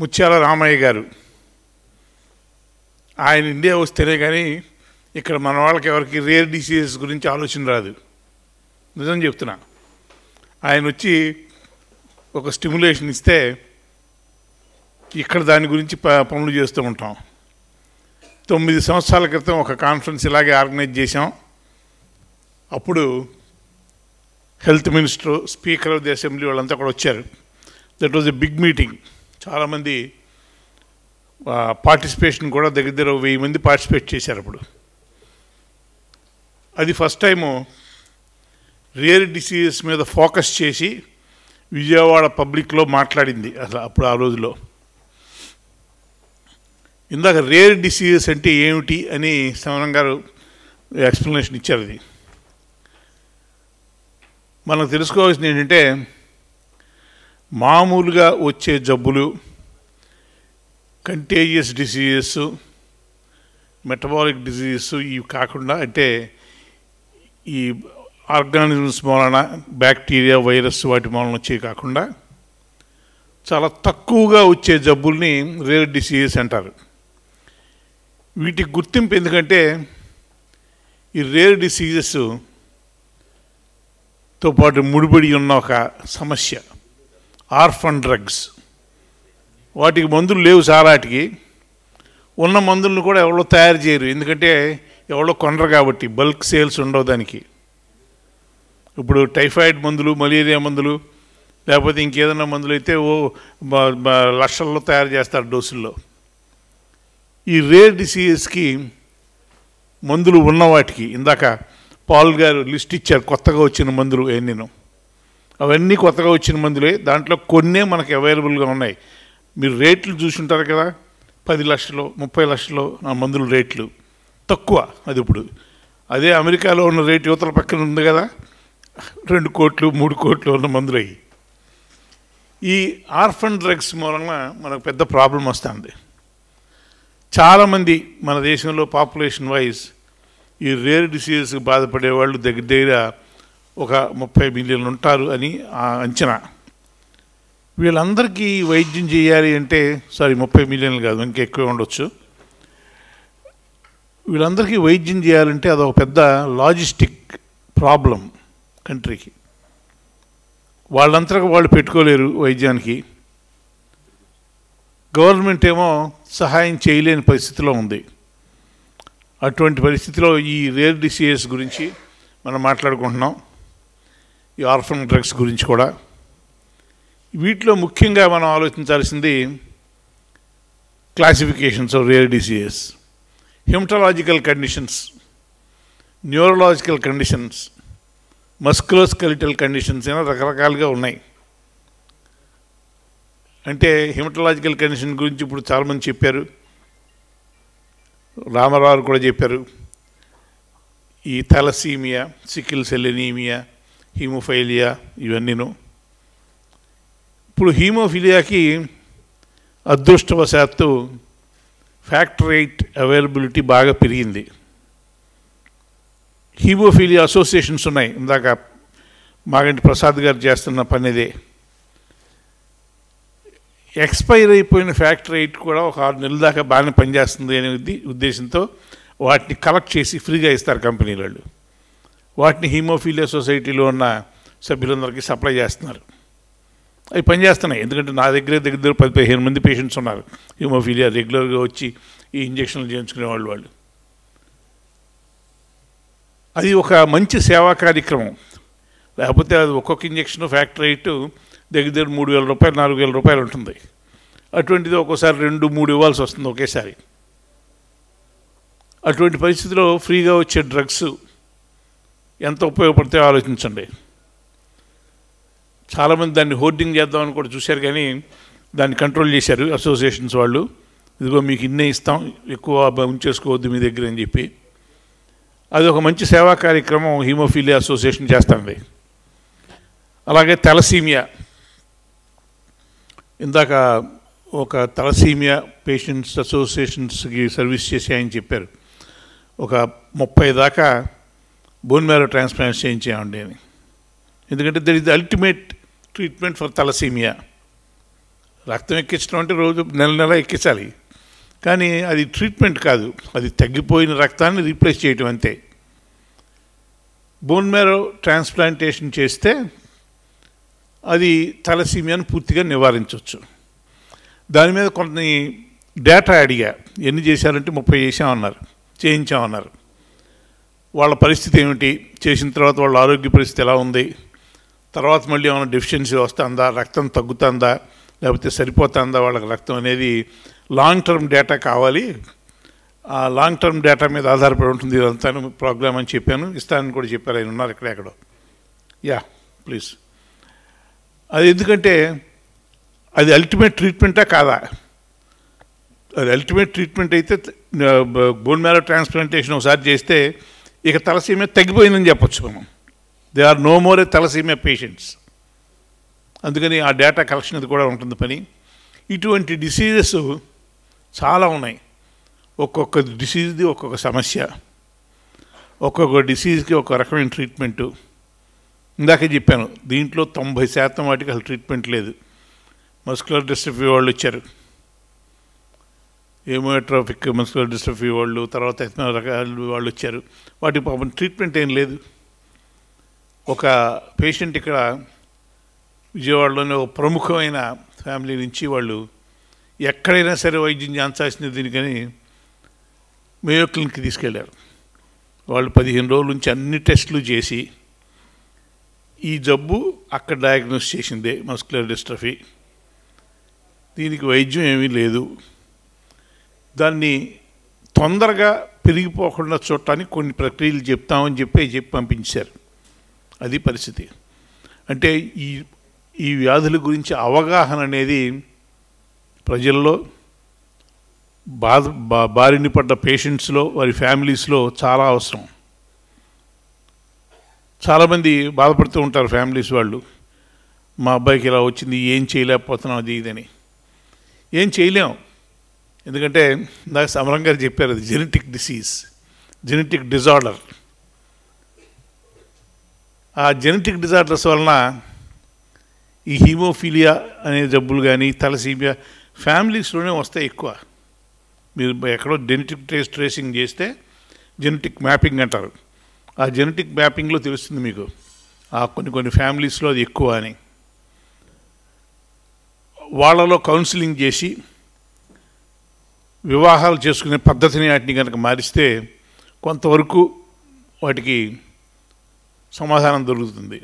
ముత్యాల రామయ్య గారు. ఆయన ఇండియా వస్తేనే కానీ ఇక్కడ మన వాళ్ళకి ఎవరికి రేర్ డిసీజెస్ గురించి ఆలోచన రాదు. నిజం చెప్తున్నా. ఆయన వచ్చి ఒక స్టిమ్యులేషన్ ఇస్తే ఇక్కడ దాని గురించి పనులు చేస్తూ ఉంటాం. 9 సంవత్సరాల క్రితం ఒక కాన్ఫరెన్స్ ఇలాగే ఆర్గనైజ్ చేశాం. అప్పుడు health minister, speaker of the assembly వాళ్ళంతా కూడా వచ్చారు. That was a big meeting. చాలామంది పార్టిసిపేషన్ కూడా దగ్గర 1000 మంది పార్టిసిపేట్ చేశారు. అప్పుడు అది ఫస్ట్ టైము రేర్ డిసీజెస్ మీద ఫోకస్ చేసి విజయవాడ పబ్లిక్లో మాట్లాడింది అసలు అప్పుడు ఆ రోజులో. ఇందాక రేర్ డిసీజెస్ అంటే ఏమిటి అని శ్రవణం గారు ఎక్స్ప్లెనేషన్ ఇచ్చారు. అది మనకు తెలుసుకోవాల్సింది ఏంటంటే, మామూలుగా వచ్చే జబ్బులు, కంటేజియస్ డిసీజెస్, మెటబాలిక్ డిసీజెస్ ఇవి కాకుండా, అంటే ఈ ఆర్గానిజమ్స్ మూలన బ్యాక్టీరియా, వైరస్ వాటి మూలన వచ్చేవి కాకుండా చాలా తక్కువగా వచ్చే జబ్బుల్ని రేర్ డిసీజెస్ అంటారు. వీటికి గుర్తింపు ఎందుకంటే, ఈ రేర్ డిసీజెస్తో పాటు ముడిపడి ఉన్న ఒక సమస్య ఆర్ఫన్ డ్రగ్స్. వాటికి మందులు లేవు. చాలాటికి ఉన్న మందులను కూడా ఎవరో తయారు చేయరు, ఎందుకంటే ఎవరో కొనరు కాబట్టి. బల్క్ సేల్స్ ఉండవు దానికి. ఇప్పుడు టైఫాయిడ్ మందులు, మలేరియా మందులు, లేకపోతే ఇంకేదైనా మందులు అయితే లక్షల్లో తయారు చేస్తారు డోసుల్లో. ఈ రేర్ డిసీజెస్కి మందులు ఉన్న వాటికి ఇందాక పాల్ గారు లిస్ట్ ఇచ్చారు, కొత్తగా వచ్చిన మందులు ఎన్నో. అవన్నీ కొత్తగా వచ్చిన మందులే. దాంట్లో కొన్నే మనకు అవైలబుల్గా ఉన్నాయి. మీరు రేట్లు చూసుంటారు కదా, 10 లక్షలు 30 లక్షలు ఆ మందుల రేట్లు తక్కువ. అది ఇప్పుడు అదే అమెరికాలో ఉన్న రేటు యువతల పక్కన ఉంది కదా, 2 కోట్లు 3 కోట్లు ఉన్న మందులు అయ్యి. ఈ ఆర్ఫన్ డ్రగ్స్ మూలంగా మనకు పెద్ద ప్రాబ్లం వస్తుంది. చాలామంది మన దేశంలో పాపులేషన్ వైజ్ ఈ రేర్ డిసీజెస్కి బాధపడే వాళ్ళు దగ్గర ఒక 30 మిలియన్లు ఉంటారు అని అంచనా. వీళ్ళందరికీ వైద్యం చేయాలి అంటే 30 మిలియన్లు కాదు, ఇంకా ఎక్కువ ఉండొచ్చు. వీళ్ళందరికీ వైద్యం చేయాలంటే అదొక పెద్ద లాజిస్టిక్ ప్రాబ్లం కంట్రీకి. వాళ్ళంతా వాళ్ళు పెట్టుకోలేరు వైద్యానికి. గవర్నమెంట్ ఏమో సహాయం చేయలేని పరిస్థితిలో ఉంది. అటువంటి పరిస్థితిలో ఈ రేర్ డిసీజెస్ గురించి మనం మాట్లాడుకుంటున్నాం, ఈ ఆర్ఫన్ డ్రగ్స్ గురించి కూడా. వీటిలో ముఖ్యంగా మనం ఆలోచించాల్సింది classifications of rare diseases. Haematological conditions, neurological conditions, musculoskeletal conditions అయినా రకరకాలుగా ఉన్నాయి. అంటే హెమటాలజికల్ కండిషన్ గురించి ఇప్పుడు చాలామంది చెప్పారు, రామారావు కూడా చెప్పారు. ఈ థాలసీమియా, సికిల్ సెల్ ఎనీమియా, హీమోఫైలియా ఇవన్నీను. ఇప్పుడు హీమోఫిలియాకి అదృష్టవశాత్తు ఫ్యాక్టర్ 8 అవైలబిలిటీ బాగా పెరిగింది. హీమోఫిలియా అసోసియేషన్స్ ఉన్నాయి. ఇందాక మాగంటి ప్రసాద్ గారు చేస్తున్న పని ఇదే. ఎక్స్పైర్ అయిపోయిన ఫ్యాక్టర్ 8 కూడా ఒక 6 నెలల దాకా బాగానే పనిచేస్తుంది అనే ఉద్దేశంతో వాటిని కలెక్ట్ చేసి ఫ్రీగా ఇస్తారు కంపెనీ వాళ్ళు. వాటిని హీమోఫీలియా సొసైటీలో ఉన్న సభ్యులందరికీ సప్లై చేస్తున్నారు. అవి పనిచేస్తున్నాయి. ఎందుకంటే నా దగ్గర 10-15 మంది పేషెంట్స్ ఉన్నారు హీమోఫీలియా రెగ్యులర్గా వచ్చి ఈ ఇంజక్షన్లు చేయించుకునే వాళ్ళు. అది ఒక మంచి సేవా కార్యక్రమం. లేకపోతే అది ఒక్కొక్క ఇంజక్షన్ ఫ్యాక్టర్ 8 దగ్గర 3,000 రూపాయలు 4,000 రూపాయలు ఉంటుంది. అటువంటిది ఒక్కోసారి 2-3 ఇవ్వాల్సి వస్తుంది ఒకేసారి. అటువంటి పరిస్థితిలో ఫ్రీగా వచ్చే డ్రగ్స్ ఎంత ఉపయోగపడితే ఆలోచించండి. చాలామంది దాన్ని హోర్డింగ్ చేద్దామని కూడా చూశారు, కానీ దాన్ని కంట్రోల్ చేశారు అసోసియేషన్స్ వాళ్ళు. ఇదిగో మీకు ఇన్నే ఇస్తాం, ఎక్కువ ఉంచేసుకోవద్దు మీ దగ్గర అని చెప్పి. అది ఒక మంచి సేవా కార్యక్రమం హీమోఫీలియా అసోసియేషన్ చేస్తుంది. అలాగే థాలసీమియా, ఇందాక ఒక థాలసీమియా పేషెంట్స్ అసోసియేషన్స్కి సర్వీస్ చేసి ఆయన చెప్పారు, ఒక 30 దాకా బోన్ మ్యారో ట్రాన్స్ప్లాంట్ చేయించామండి అని. ఎందుకంటే that is the ultimate treatment for thalassemia. రక్తం ఎక్కించడం అంటే రోజు నెల నెల ఎక్కించాలి, కానీ అది ట్రీట్మెంట్ కాదు, అది తగ్గిపోయిన రక్తాన్ని రీప్లేస్ చేయటం అంతే. బోన్ మ్యారో ట్రాన్స్ప్లాంటేషన్ చేస్తే అది తలసీమియాను పూర్తిగా నివారించవచ్చు. దాని మీద కొన్ని డేటా అడిగా, ఎన్ని చేశారంటే 30 చేయించామన్నారు. వాళ్ళ పరిస్థితి ఏమిటి, చేసిన తర్వాత వాళ్ళ ఆరోగ్య పరిస్థితి ఎలా ఉంది, తర్వాత మళ్ళీ ఏమైనా డెఫిషియన్సీ వస్తుందా, రక్తం తగ్గుతుందా లేకపోతే సరిపోతుందా వాళ్ళకి రక్తం అనేది లాంగ్ టర్మ్ డేటా కావాలి. ఆ లాంగ్ టర్మ్ డేటా మీద ఆధారపడి ఉంటుంది ఇదంతా ప్రోగ్రామ్ అని చెప్పాను. ఇస్తానని కూడా చెప్పారు, ఆయన ఉన్నారు ఎక్కడెక్కడో. Ya please. అది ఎందుకంటే అది అల్టిమేట్ ట్రీట్మెంటా కాదా? అది అల్టిమేట్ ట్రీట్మెంట్ అయితే బోన్ మ్యారో ట్రాన్స్ప్లాంటేషన్ ఒకసారి చేస్తే ఇక తలసీమియా తగ్గిపోయిందని చెప్పొచ్చు మనం. They are no more a thalassemia patients. అందుకని ఆ డేటా కలెక్షన్ అది కూడా ఉంటుంది పని. ఇటువంటి డిసీజెస్ చాలా ఉన్నాయి. ఒక్కొక్క డిసీజ్ది ఒక్కొక్క సమస్య, ఒక్కొక్క డిసీజ్కి ఒక రకమైన ట్రీట్మెంటు. ఇందాకే చెప్పాను, దీంట్లో 90% వాటికి అసలు ట్రీట్మెంట్ లేదు. మస్కులర్ డిస్ట్రఫీ వాళ్ళు వచ్చారు, ఏమోట్రోఫిక్ మస్కులర్ డిస్ట్రఫీ వాళ్ళు, తర్వాత ఎన్నో రకాల వాళ్ళు వచ్చారు. వాటి పాపం ట్రీట్మెంట్ ఏం లేదు. ఒక పేషెంట్ ఇక్కడ విజయవాడలోనే ఒక ప్రముఖమైన ఫ్యామిలీ నుంచి వాళ్ళు ఎక్కడైనా సరే వైద్యం చేయించాల్సిన దీనికని మేయో క్లినిక్కి తీసుకెళ్లారు. వాళ్ళు 15 రోజుల నుంచి అన్ని టెస్టులు చేసి ఈ జబ్బు అక్కడ డయాగ్నోస్ చేసిందే మస్కులర్ డిస్ట్రఫీ, దీనికి వైద్యం ఏమీ లేదు, దాన్ని తొందరగా పెరిగిపోకుండా చూడటానికి కొన్ని ప్రక్రియలు చెప్తామని చెప్పి పంపించారు. అది పరిస్థితి. అంటే ఈ వ్యాధుల గురించి అవగాహన అనేది ప్రజల్లో, బారిన పడ్డ పేషెంట్స్లో, వారి ఫ్యామిలీస్లో చాలా అవసరం. చాలామంది బాధపడుతూ ఉంటారు ఫ్యామిలీస్ వాళ్ళు, మా అబ్బాయికి ఇలా వచ్చింది, ఏం చేయలేకపోతున్నాం అది ఇదని. ఏం చేయలేం, ఎందుకంటే నాకు సమరం గారు చెప్పారు, అది జెనెటిక్ డిసీజ్, జెనెటిక్ డిజార్డర్. ఆ జెనెటిక్ డిజార్డర్స్ వలన ఈ హీమోఫీలియా అనే జబ్బులు కానీ తలసీమియా ఫ్యామిలీస్లోనే వస్తాయి ఎక్కువ. మీరు ఎక్కడో జెనెటిక్ ట్రేసింగ్ చేస్తే జెనెటిక్ మ్యాపింగ్ అంటారు. ఆ జెనెటిక్ మ్యాపింగ్లో తెలుస్తుంది మీకు ఆ కొన్ని ఫ్యామిలీస్లో అది ఎక్కువ అని. వాళ్ళలో కౌన్సిలింగ్ చేసి వివాహాలు చేసుకునే పద్ధతిని వాటిని కనుక మారిస్తే కొంతవరకు వాటికి సమాధానం దొరుకుతుంది.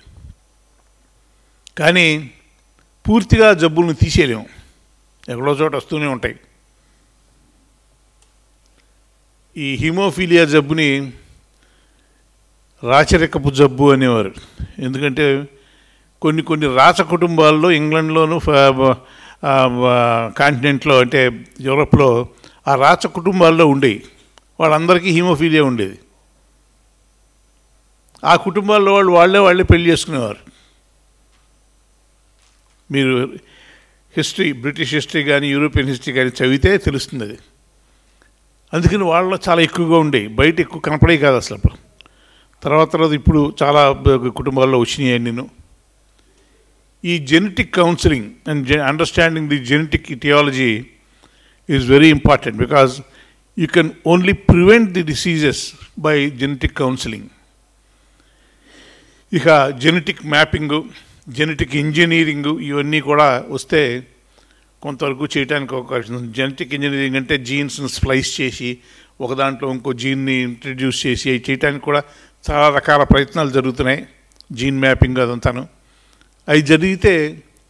కానీ పూర్తిగా జబ్బులను తీసేయలేము, ఎక్కడో చోట వస్తూనే ఉంటాయి. ఈ హీమోఫీలియా జబ్బుని రాచరికపు జబ్బు అనేవారు. ఎందుకంటే కొన్ని రాచ కుటుంబాల్లో, ఇంగ్లాండ్లోను కాంటినెంట్లో అంటే యూరోప్లో ఆ రాచ కుటుంబాల్లో ఉండేవి. వాళ్ళందరికీ హీమోఫీలియా ఉండేది. ఆ కుటుంబాల్లో వాళ్ళే పెళ్లి చేసుకునేవారు. మీరు హిస్టరీ, బ్రిటిష్ హిస్టరీ కానీ యూరోపియన్ హిస్టరీ కానీ చదివితే తెలుస్తుంది అది. అందుకని వాళ్ళలో చాలా ఎక్కువగా ఉండేవి, బయట ఎక్కువ కనపడేవి కాదు అసలు. అప్పుడు తర్వాత ఇప్పుడు చాలా కుటుంబాల్లో వచ్చినాయి. నేను ఈ genetic counselling and understanding the genetic etiology is very important, because you can only prevent the diseases by genetic counselling. ఇక జెనెటిక్ మ్యాపింగు, జెనెటిక్ ఇంజనీరింగు ఇవన్నీ కూడా వస్తే కొంతవరకు చేయడానికి అవకాశం ఉంది. జెనెటిక్ ఇంజనీరింగ్ అంటే జీన్స్ని స్ప్లైస్ చేసి ఒక దాంట్లో ఇంకో జీన్ని ఇంట్రడ్యూస్ చేసి అవి చేయడానికి కూడా చాలా రకాల ప్రయత్నాలు జరుగుతున్నాయి. జీన్ మ్యాపింగ్ అదంతాను అవి జరిగితే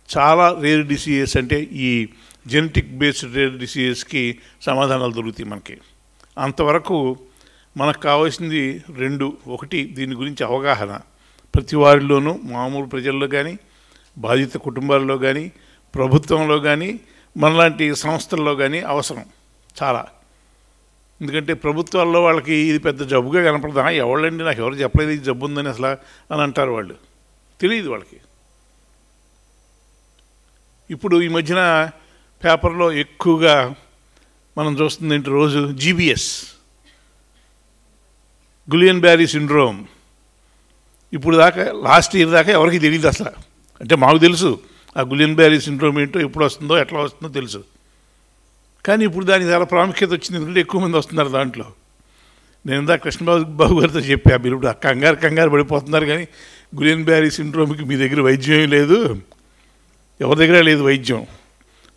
చాలా రేర్ డిసీజెస్, అంటే ఈ జెనెటిక్ బేస్డ్ రేర్ డిసీజెస్కి సమాధానాలు దొరుకుతాయి మనకి. అంతవరకు మనకు కావాల్సింది రెండు. ఒకటి, దీని గురించి అవగాహన ప్రతి వారిలోనూ, మామూలు ప్రజల్లో కానీ, బాధిత కుటుంబాల్లో కానీ, ప్రభుత్వంలో కానీ, మనలాంటి సంస్థల్లో కానీ అవసరం చాలా. ఎందుకంటే ప్రభుత్వాల్లో వాళ్ళకి ఇది పెద్ద జబ్బుగా కనపడదా, ఎవళ్ళండి నాకు ఎవరు చెప్పలేదు ఇది జబ్బు ఉందని అసలు అని అంటారు. వాళ్ళు తెలియదు వాళ్ళకి. ఇప్పుడు ఈ మధ్యన పేపర్లో ఎక్కువగా మనం చూస్తుంది ఏంటి, రోజు జీబీఎస్, గులియన్ బ్యారీ సిండ్రోమ్. ఇప్పుడు దాకా లాస్ట్ ఇయర్ దాకా ఎవరికి తెలియదు అసలు. అంటే మాకు తెలుసు ఆ గులియన్-బ్యారీ సిండ్రోమ్ ఏంటో ఎప్పుడు వస్తుందో ఎట్లా వస్తుందో తెలుసు. కానీ ఇప్పుడు దానికి చాలా ప్రాముఖ్యత వచ్చింది, ఎందుకంటే ఎక్కువ మంది వస్తున్నారు దాంట్లో. నేను ఇందాక కృష్ణబాబు గారితో చెప్పా, మీరు ఇప్పుడు కంగారు పడిపోతున్నారు, కానీ గులియన్-బ్యారీ సిండ్రోమ్కి మీ దగ్గర వైద్యం లేదు, ఎవరి దగ్గర లేదు వైద్యం.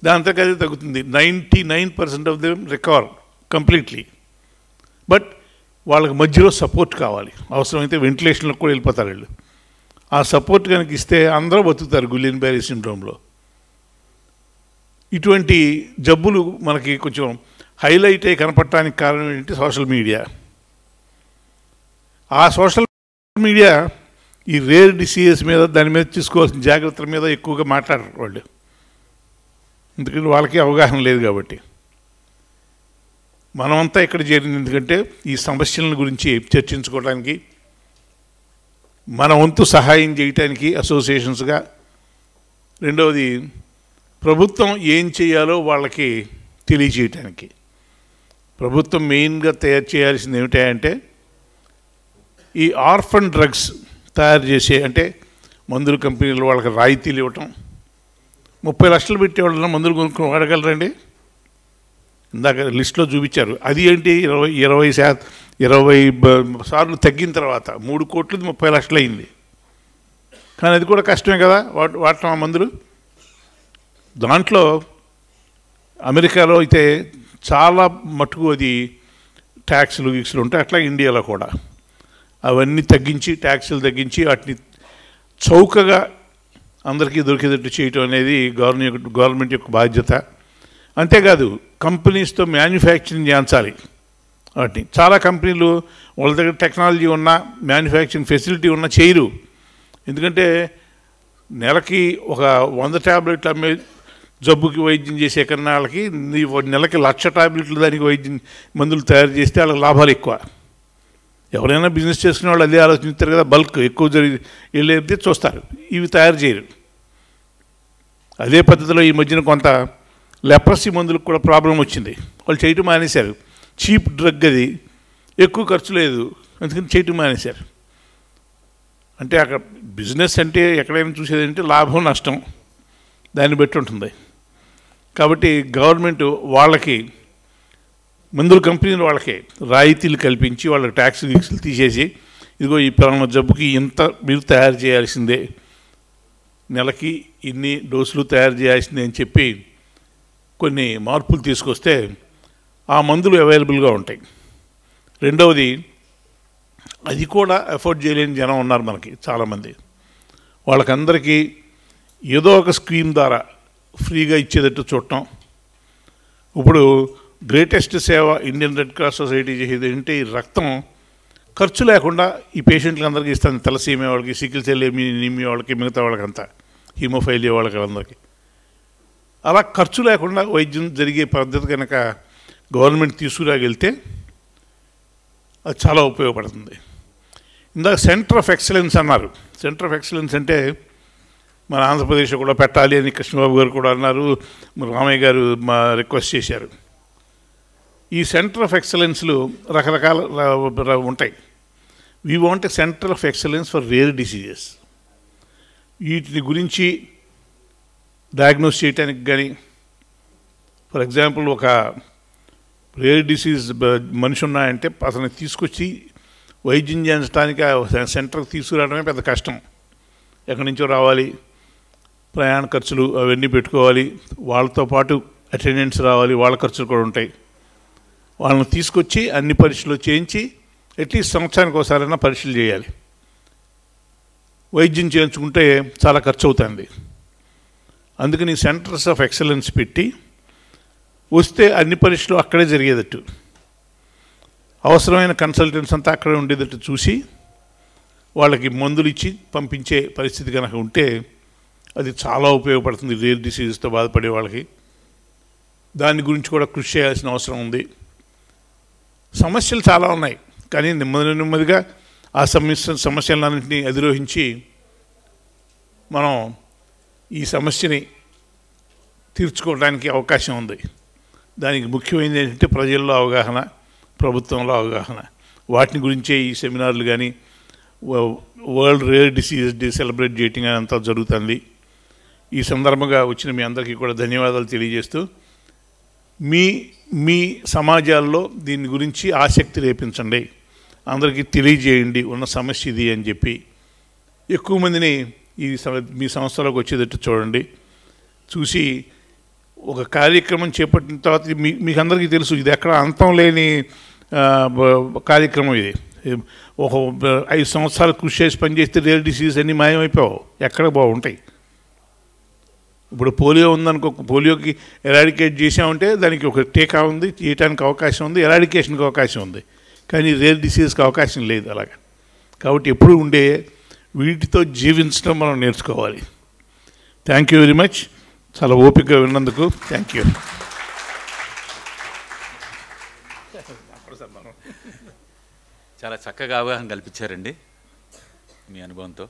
దాంతో అది తగ్గుతుంది. 99% of them recover completely. But వాళ్ళకి మధ్యలో సపోర్ట్ కావాలి, అవసరమైతే వెంటిలేషన్లకు కూడా వెళ్ళిపోతారు వీళ్ళు. ఆ సపోర్ట్ కనుక ఇస్తే అందరూ బతుకుతారు గులియన్-బ్యారీ సిండ్రోమ్లో. ఇటువంటి జబ్బులు మనకి కొంచెం హైలైట్ అయి కనపడటానికి కారణం ఏంటి? Social media. ఆ సోషల్ మీడియా ఈ రేర్ డిసీజెస్ మీద, దాని మీద తీసుకోవాల్సిన జాగ్రత్తల మీద ఎక్కువగా మాట్లాడరు వాళ్ళు, ఎందుకంటే వాళ్ళకి అవగాహన లేదు కాబట్టి. మనమంతా ఇక్కడ చేరింది ఎందుకంటే ఈ సమస్యల గురించి చర్చించుకోవడానికి, మన వంతు సహాయం చేయటానికి అసోసియేషన్స్గా. రెండవది ప్రభుత్వం ఏం చేయాలో వాళ్ళకి తెలియచేయటానికి. ప్రభుత్వం మెయిన్గా తయారు చేయాల్సింది ఏమిటంటే ఈ ఆర్ఫన్ డ్రగ్స్ తయారు చేసే, అంటే మందుల కంపెనీలు వాళ్ళకి రాయితీలు ఇవ్వటం. 30 లక్షలు పెట్టేవాళ్ళ మందులు కొనుక్కొని వాడగలరండి? ఇందాక లిస్టులో చూపించారు. అది ఏంటి 20 సార్లు తగ్గిన తర్వాత 3 కోట్లది 30 లక్షలు అయింది. కానీ అది కూడా కష్టమే కదా వాడటం ఆ మందులు. దాంట్లో అమెరికాలో అయితే చాలా మటుకు అది ట్యాక్సులు ఉంటాయి, అట్లా ఇండియాలో కూడా అవన్నీ తగ్గించి, ట్యాక్సులు తగ్గించి వాటిని చౌకగా అందరికీ దొరికేటట్టు చేయటం అనేది గవర్నమెంట్ యొక్క బాధ్యత. అంతేకాదు కంపెనీస్తో మ్యానుఫ్యాక్చరింగ్ చేయించాలి వాటిని. చాలా కంపెనీలు వాళ్ళ దగ్గర టెక్నాలజీ ఉన్నా, మ్యానుఫ్యాక్చరింగ్ ఫెసిలిటీ ఉన్నా చేయరు. ఎందుకంటే నెలకి ఒక 100 ట్యాబ్లెట్లు అమ్మే జబ్బుకి వైద్యం చేసే కన్నా వాళ్ళకి నెలకి 1,00,000 ట్యాబ్లెట్లు దానికి మందులు తయారు చేస్తే వాళ్ళకి లాభాలు ఎక్కువ. ఎవరైనా బిజినెస్ చేసుకునే వాళ్ళు అదే ఆలోచిస్తారు కదా, బల్క్ ఎక్కువ వెళ్ళేది చూస్తారు, ఇవి తయారు చేయరు. అదే పద్ధతిలో ఈ మధ్యన కొంత లెప్రసీ మందులకు కూడా ప్రాబ్లం వచ్చింది, వాళ్ళు చేయటం మానేశారు. చీప్ డ్రగ్ అది, ఎక్కువ ఖర్చు లేదు, అందుకని చేయటం మానేశారు. అంటే అక్కడ బిజినెస్ అంటే ఎక్కడైనా చూసేదంటే లాభం నష్టం దాన్ని బట్టి ఉంటుంది. కాబట్టి గవర్నమెంట్ వాళ్ళకి, మందుల కంపెనీలు వాళ్ళకి రాయితీలు కల్పించి వాళ్ళకి ట్యాక్సులు తీసేసి, ఇదిగో ఈ పలానా జబ్బుకి ఇంత మీరు తయారు చేయాల్సిందే, నెలకి ఇన్ని డోసులు తయారు చేయాల్సిందే అని చెప్పి కొన్ని మార్పులు తీసుకొస్తే ఆ మందులు అవైలబుల్గా ఉంటాయి. రెండవది, అది కూడా అఫోర్డ్ చేయలేని జనం ఉన్నారు మనకి చాలామంది. వాళ్ళకందరికీ ఏదో ఒక స్కీమ్ ద్వారా ఫ్రీగా ఇచ్చేటట్టు చూడటం. ఇప్పుడు గ్రేటెస్ట్ సేవ ఇండియన్ రెడ్ క్రాస్ సొసైటీ చేసేది ఏంటంటే ఈ రక్తం ఖర్చు లేకుండా ఈ పేషెంట్లకు అందరికీ ఇస్తాను. తలసీమియా వాళ్ళకి, సికిల్ సెల్ ఎనీమియా వాళ్ళకి, మిగతా వాళ్ళకంతా, హీమోఫైలియా వాళ్ళకి అందరికీ అలా ఖర్చు లేకుండా వైద్యం జరిగే పద్ధతి కనుక గవర్నమెంట్ తీసుకురాగలిగితే అది చాలా ఉపయోగపడుతుంది. ఇందాక సెంటర్ ఆఫ్ ఎక్సలెన్స్ అన్నారు. సెంటర్ ఆఫ్ ఎక్సలెన్స్ అంటే మన ఆంధ్రప్రదేశ్లో కూడా పెట్టాలి అని కృష్ణబాబు గారు కూడా అన్నారు, రామయ్య గారు రిక్వెస్ట్ చేశారు. ఈ సెంటర్ ఆఫ్ ఎక్సలెన్స్లు రకరకాల ఉంటాయి. We want a centre of excellence for rare diseases. వీటిని గురించి డయాగ్నోస్ చేయడానికి కానీ, ఫర్ ఎగ్జాంపుల్ ఒక రేర్ డిసీజ్ మనిషి ఉన్నాయంటే అతన్ని తీసుకొచ్చి వైద్యం చేయించడానికి సెంటర్కి తీసుకురావడమే పెద్ద కష్టం. ఎక్కడి నుంచో రావాలి, ప్రయాణ ఖర్చులు అవన్నీ పెట్టుకోవాలి, వాళ్ళతో పాటు అటెండెంట్స్ రావాలి, వాళ్ళ ఖర్చులు కూడా ఉంటాయి. వాళ్ళని తీసుకొచ్చి అన్ని పరీక్షలు చేయించి అట్లీస్ట్ సంవత్సరానికి ఒకసారైనా పరీక్షలు చేయాలి. వైద్యం చేయించుకుంటే చాలా ఖర్చు అవుతుంది. అందుకని సెంటర్స్ ఆఫ్ ఎక్సలెన్స్ పెట్టి వస్తే అన్ని పరీక్షలు అక్కడే జరిగేటట్టు, అవసరమైన కన్సల్టెంట్స్ అంతా అక్కడే ఉండేటట్టు చూసి వాళ్ళకి మందులు ఇచ్చి పంపించే పరిస్థితి కనుక ఉంటే అది చాలా ఉపయోగపడుతుంది రేర్ డిసీజెస్తో బాధపడే వాళ్ళకి. దాని గురించి కూడా కృషి చేయాల్సిన అవసరం ఉంది. సమస్యలు చాలా ఉన్నాయి, కానీ నెమ్మదిగా ఆ సమస్యలన్నింటినీ అధిరోహించి మనం ఈ సమస్యని తీర్చుకోవడానికి అవకాశం ఉంది. దానికి ముఖ్యమైనది ఏంటంటే ప్రజల్లో అవగాహన, ప్రభుత్వంలో అవగాహన. వాటిని గురించే ఈ సెమినార్లు కానీ, world rare diseases day celebrate చేయటం కానీ అంతా జరుగుతుంది. ఈ సందర్భంగా వచ్చిన మీ అందరికీ కూడా ధన్యవాదాలు తెలియజేస్తూ మీ సమాజాల్లో దీని గురించి ఆసక్తి రేపించండి, అందరికీ తెలియజేయండి ఉన్న సమస్య ఇది అని చెప్పి ఎక్కువ మందిని మీ సంస్థలోకి వచ్చేటట్టు చూడండి. చూసి ఒక కార్యక్రమం చేపట్టిన తర్వాత మీకు అందరికీ తెలుసు ఇది ఎక్కడ అంతం లేని కార్యక్రమం. ఇది ఒక 5 సంవత్సరాలు కృషి చేసి పనిచేస్తే రేర్ డిసీజ్ అన్నీ మాయమైపోవు, ఎక్కడ బాగుంటాయి. ఇప్పుడు పోలియో ఉందనుకో, పోలియోకి ఎరాడికేట్ చేసామంటే దానికి ఒక టీకా ఉంది, చేయటానికి అవకాశం ఉంది, ఎరాడికేషన్కి అవకాశం ఉంది, కానీ రేర్ డిసీజ్కి అవకాశం లేదు అలాగా. కాబట్టి ఎప్పుడు ఉండే వీటితో జీవించడం మనం నేర్చుకోవాలి. థ్యాంక్ యూ వెరీ మచ్, చాలా ఓపికగా విన్నందుకు థ్యాంక్ యూ. చాలా చక్కగా అవగాహన కల్పించారండి మీ అనుభవంతో.